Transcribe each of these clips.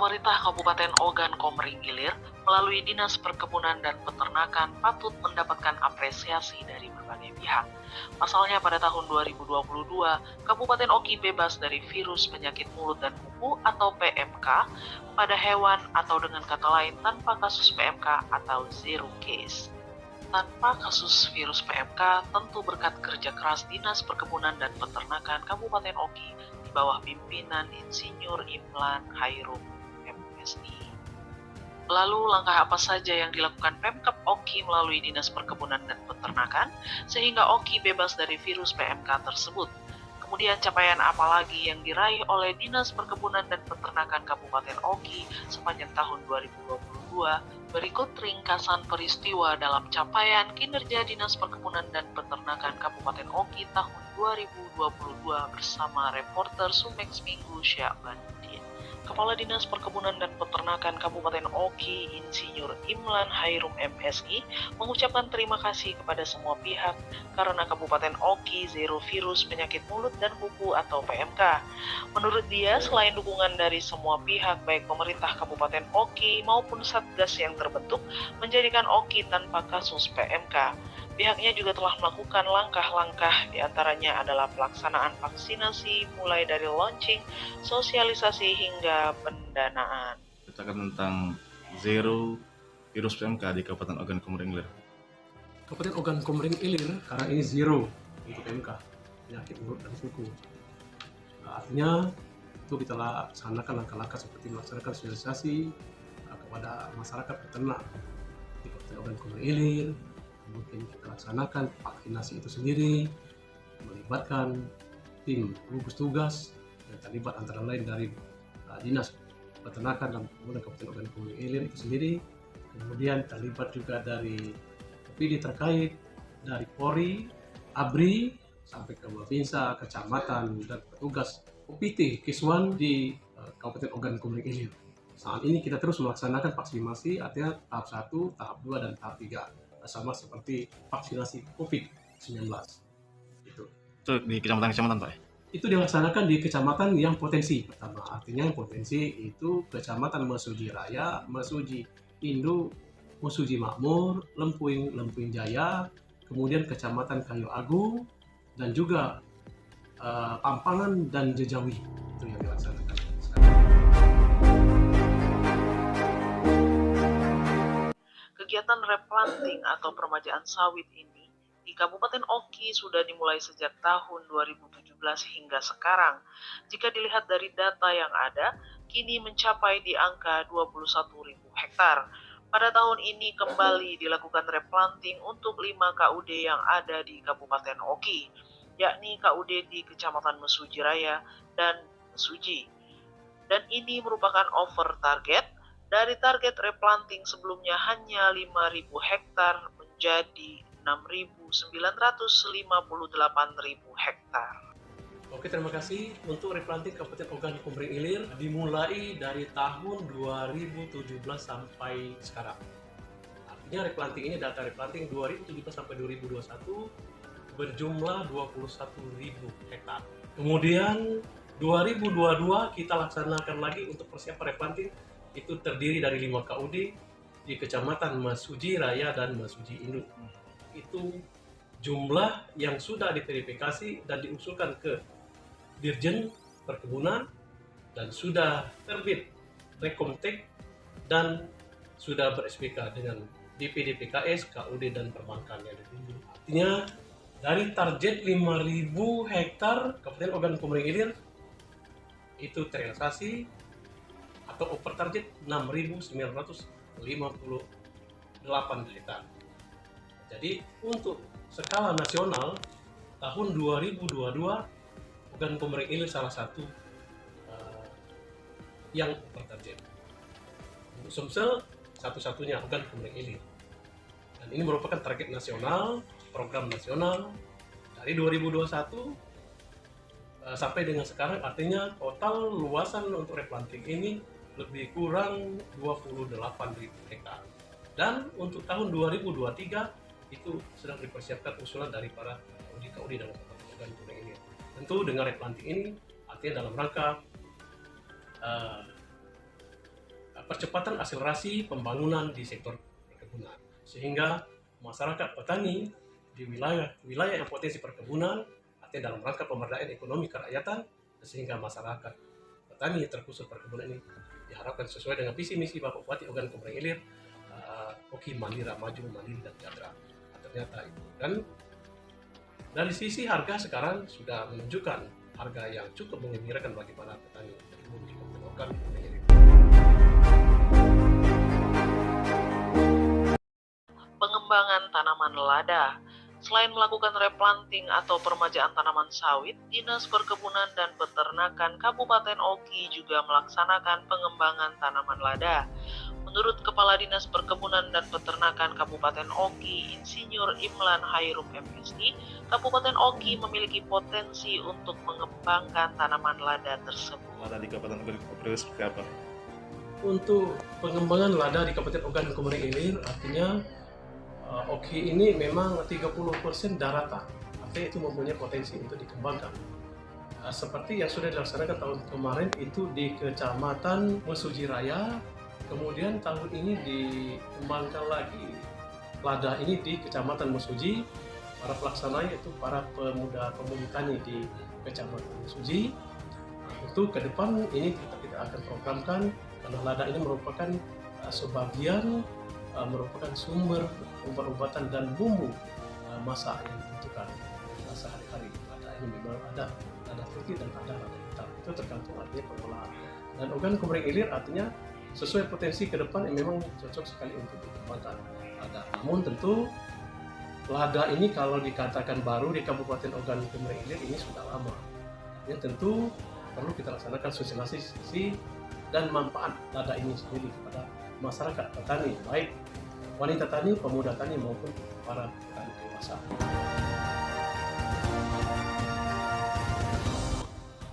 Pemerintah Kabupaten Ogan Komering Ilir melalui Dinas Perkebunan dan Peternakan patut mendapatkan apresiasi dari berbagai pihak. Pasalnya pada tahun 2022, Kabupaten Oki bebas dari virus penyakit mulut dan kuku atau PMK pada hewan atau dengan kata lain tanpa kasus PMK atau zero case. Tanpa kasus virus PMK, tentu berkat kerja keras Dinas Perkebunan dan Peternakan Kabupaten Oki di bawah pimpinan Insinyur Imlan Hairum MSI. Lalu langkah apa saja yang dilakukan Pemkab Oki melalui Dinas Perkebunan dan Peternakan sehingga Oki bebas dari virus PMK tersebut? Kemudian capaian apa lagi yang diraih oleh Dinas Perkebunan dan Peternakan Kabupaten Oki sepanjang tahun 2022? Berikut ringkasan peristiwa dalam capaian kinerja Dinas Perkebunan dan Peternakan Kabupaten Oki tahun 2022 bersama reporter Sumex Minggu Syakbandin. Kepala Dinas Perkebunan dan Peternakan Kabupaten Oki, Insinyur Imlan Hairum MSI, mengucapkan terima kasih kepada semua pihak karena Kabupaten Oki zero virus penyakit mulut dan kuku atau PMK. Menurut dia, selain dukungan dari semua pihak, baik pemerintah Kabupaten Oki maupun Satgas yang terbentuk, menjadikan Oki tanpa kasus PMK. Pihaknya juga telah melakukan langkah-langkah, diantaranya adalah pelaksanaan vaksinasi mulai dari launching, sosialisasi hingga pendanaan. Ceritakan tentang zero virus PMK di Kabupaten Ogan Komering Ilir. Kabupaten Ogan Komering Ilir karena ini zero untuk PMK, penyakit mulut dan kuku. Artinya itu kita laksanakan langkah-langkah seperti melaksanakan sosialisasi kepada masyarakat peternak di Kabupaten Ogan Komering Ilir. Mungkin kita laksanakan vaksinasi itu sendiri, melibatkan tim gugus tugas yang terlibat antara lain dari Dinas Peternakan dan Perkebunan Kabupaten Ogan Komering Ilir itu sendiri. Kemudian terlibat juga dari PD terkait, dari Polri, ABRI, sampai ke Babinsa, kecamatan, dan petugas OPT Kiswan di Kabupaten Ogan Komering Ilir. Saat ini kita terus melaksanakan vaksinasi, artinya tahap 1, tahap 2, dan tahap 3. Sama seperti vaksinasi COVID-19. Itu di kecamatan-kecamatan, Pak? Itu dilaksanakan di kecamatan yang potensi. Pertama, artinya yang potensi itu Kecamatan Mesuji Raya, Mesuji Indu, Mesuji Makmur, Lempuing Jaya, kemudian Kecamatan Kayu Agung, dan juga Pampangan dan Jejawi. Itu yang dilaksanakan. Kegiatan replanting atau permajaan sawit ini di Kabupaten Oki sudah dimulai sejak tahun 2017 hingga sekarang. Jika dilihat dari data yang ada, kini mencapai di angka 21.000 hektar. Pada tahun ini kembali dilakukan replanting untuk 5 KUD yang ada di Kabupaten Oki, yakni KUD di Kecamatan Mesuji Raya dan Mesuji. Dan ini merupakan over target. Dari target replanting sebelumnya hanya 5.000 hektar menjadi 6.958.000 hektar. Oke, terima kasih. Untuk replanting Kabupaten Ogan Komering Ilir dimulai dari tahun 2017 sampai sekarang. Artinya replanting ini data replanting 2017 sampai 2021 berjumlah 21.000 hektar. Kemudian 2022 kita laksanakan lagi untuk persiapan replanting. Itu terdiri dari 5 KUD di Kecamatan Mesuji Raya dan Mesuji Induk. Itu jumlah yang sudah diverifikasi dan diusulkan ke Dirjen Perkebunan dan sudah terbit Rekomtek dan sudah ber-SPK dengan DPD PKS, KUD dan perbankan yang ditunjuk. Artinya dari target 5.000 hektar Kabupaten Ogan Komering Ilir itu terrealisasi atau over target 6.958 hektar. Jadi untuk skala nasional tahun 2022 Ogan Komering Ilir salah satu yang over target. Untuk Sumsel satu-satunya Ogan Komering Ilir. Dan ini merupakan target nasional, program nasional dari 2021 sampai dengan sekarang, artinya total luasan untuk replanting ini lebih kurang 28.000 hektar. Dan untuk tahun 2023 itu sedang dipersiapkan usulan dari para KUD dan Kabupaten Ogan ini. Tentu dengan replanting ini artinya dalam rangka percepatan akselerasi pembangunan di sektor perkebunan, sehingga masyarakat petani di wilayah yang potensi perkebunan, artinya dalam rangka pemberdayaan ekonomi kerakyatan, sehingga masyarakat petani terkhusus perkebunan ini diharapkan sesuai dengan visi misi Bapak Bupati Ogan Komering Ilir, Oki Mandiri Maju, Mandiri dan Sejahtera. Ternyata itu. Dan dari sisi harga sekarang sudah menunjukkan harga yang cukup menggembirakan bagi para petani terkhusus di Kabupaten Ogan Komering Ilir. Pengembangan tanaman lada. Selain melakukan replanting atau permajaan tanaman sawit, Dinas Perkebunan dan Peternakan Kabupaten Oki juga melaksanakan pengembangan tanaman lada. Menurut Kepala Dinas Perkebunan dan Peternakan Kabupaten Oki, Insinyur Imlan Hairum MSI, Kabupaten Oki memiliki potensi untuk mengembangkan tanaman lada tersebut. Lada di Kabupaten Ogan Komering seperti apa? Untuk pengembangan lada di Kabupaten Ogan Komering Ilir, artinya Oki ini memang 30% daratan, artinya itu mempunyai potensi untuk dikembangkan. Seperti yang sudah dilaksanakan tahun kemarin itu di Kecamatan Mesuji Raya, kemudian tahun ini dikembangkan lagi lada ini di Kecamatan Mesuji. Para pelaksananya itu para pemuda-pemudi tani di Kecamatan Mesuji. Untuk ke depan ini kita akan programkan, karena lada ini merupakan sebagian merupakan sumber obat-obatan dan bumbu masak yang dibutuhkan sehari-hari. Lada ini memang ada putih dan ada lada hitam, itu tergantung artinya pengolahan. Dan Ogan Komering Ilir artinya sesuai potensi ke depan yang memang cocok sekali untuk dikembangkan lada. Namun tentu lada ini kalau dikatakan baru di Kabupaten Ogan Komering Ilir ini sudah lama. Ya tentu perlu kita laksanakan sosialisasi dan manfaat lada ini sendiri kepada masyarakat petani, baik wanita tani, pemuda tani maupun para petani dewasa.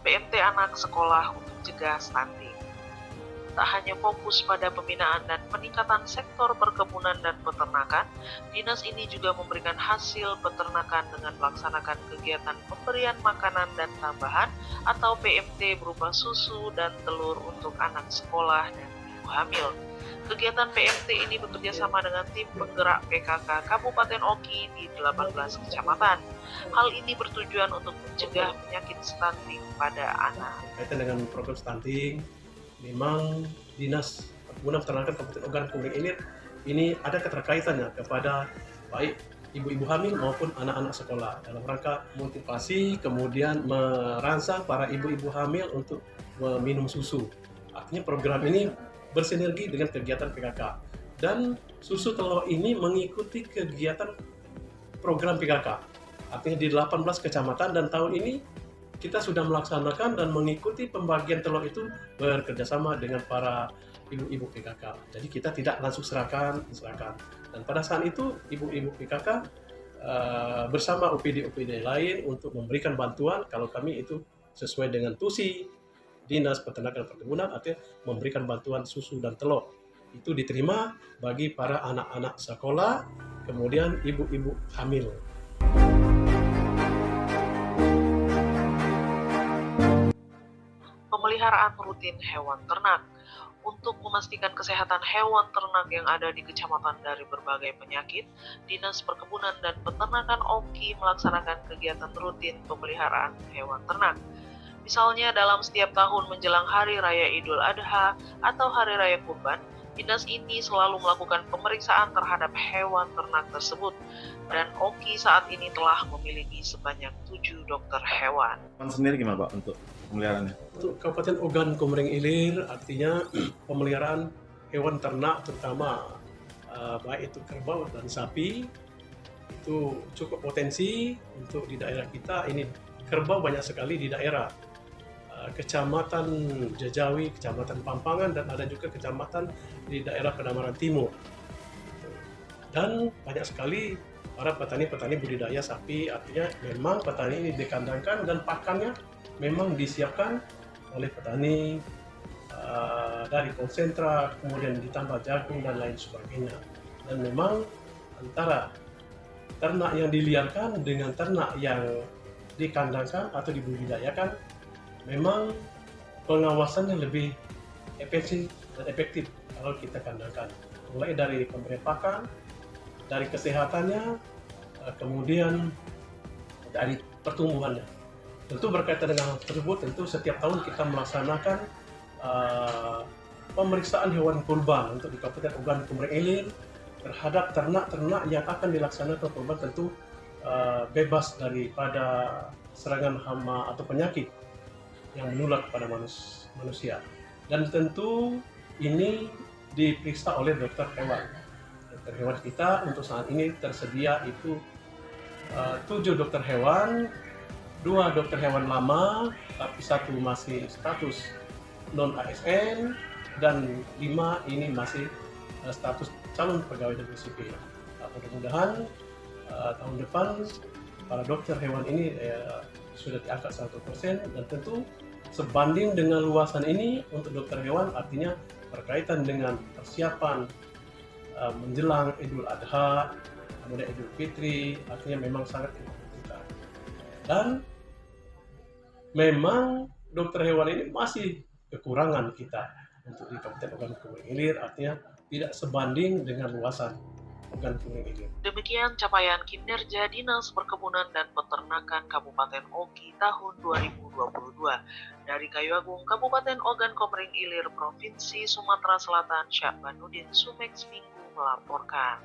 PMT anak sekolah untuk cegah stunting. Tak hanya fokus pada pembinaan dan peningkatan sektor perkebunan dan peternakan, dinas ini juga memberikan hasil peternakan dengan melaksanakan kegiatan pemberian makanan dan tambahan atau PMT berupa susu dan telur untuk anak sekolah dan ibu hamil. Kegiatan PMT ini bekerja sama dengan tim penggerak PKK Kabupaten Oki di 18 kecamatan. Hal ini bertujuan untuk mencegah penyakit stunting pada anak. Kaitan dengan program stunting, memang Dinas Perkebunan Peternakan Kabupaten Ogan Komering Ilir ini ada keterkaitannya kepada baik ibu-ibu hamil maupun anak-anak sekolah dalam rangka motivasi, kemudian merangsang para ibu-ibu hamil untuk meminum susu. Artinya program ini bersinergi dengan kegiatan PKK, dan susu telur ini mengikuti kegiatan program PKK, artinya di 18 kecamatan, dan tahun ini kita sudah melaksanakan dan mengikuti pembagian telur itu bekerjasama dengan para ibu-ibu PKK. Jadi kita tidak langsung serahkan, dan pada saat itu ibu-ibu PKK bersama OPD-OPD lain untuk memberikan bantuan. Kalau kami itu sesuai dengan tusi Dinas Peternakan dan Perkebunan, artinya memberikan bantuan susu dan telur. Itu diterima bagi para anak-anak sekolah, kemudian ibu-ibu hamil. Pemeliharaan rutin hewan ternak. Untuk memastikan kesehatan hewan ternak yang ada di kecamatan dari berbagai penyakit, Dinas Perkebunan dan Peternakan Oki melaksanakan kegiatan rutin pemeliharaan hewan ternak. Misalnya dalam setiap tahun menjelang Hari Raya Idul Adha atau Hari Raya Kurban, dinas ini selalu melakukan pemeriksaan terhadap hewan ternak tersebut. Dan Oki saat ini telah memiliki sebanyak 7 dokter hewan. Pan sendiri gimana Pak untuk pemeliharaannya? Untuk Kabupaten Ogan Komering Ilir, artinya pemeliharaan hewan ternak terutama baik itu kerbau dan sapi, itu cukup potensi untuk di daerah kita. Ini kerbau banyak sekali di daerah Kecamatan Jajawi, Kecamatan Pampangan, dan ada juga kecamatan di daerah Pedamaran Timur. Dan banyak sekali para petani-petani budidaya sapi, artinya memang petani ini dikandangkan dan pakannya memang disiapkan oleh petani dari konsentrat, kemudian ditambah jagung dan lain sebagainya. Dan memang antara ternak yang diliarkan dengan ternak yang dikandangkan atau dibudidayakan, memang pengawasannya lebih dan efektif kalau kita kandangkan. Mulai dari pemberian pakan, dari kesehatannya, kemudian dari pertumbuhannya. Tentu berkaitan dengan hal tersebut, tentu setiap tahun kita melaksanakan pemeriksaan hewan kurban untuk di Kabupaten Ogan Komering Ilir terhadap ternak-ternak yang akan dilaksanakan kurban, tentu bebas daripada serangan hama atau penyakit yang menular kepada manusia. Dan tentu ini diperiksa oleh dokter hewan. Dokter hewan kita untuk saat ini tersedia itu 7 dokter hewan, 2 dokter hewan lama, tapi 1 masih status non ASN, dan 5 ini masih status calon pegawai negeri sipil. Mudah-mudahan tahun depan para dokter hewan ini sudah diangkat 100%, dan tentu sebanding dengan luasan ini untuk dokter hewan, artinya berkaitan dengan persiapan menjelang Idul Adha, kemudian Idul Fitri, artinya memang sangat dibutuhkan. Dan memang dokter hewan ini masih kekurangan kita untuk di Kabupaten Ogan Komering Ilir, artinya tidak sebanding dengan luasan Ogan Komering Ilir. Demikian capaian kinerja Dinas Perkebunan dan Peternakan Kabupaten Oki tahun 2022. Dari Kayu Agung, Kabupaten Ogan Komering Ilir, Provinsi Sumatera Selatan, Syahbanuddin Sumex Minggu melaporkan.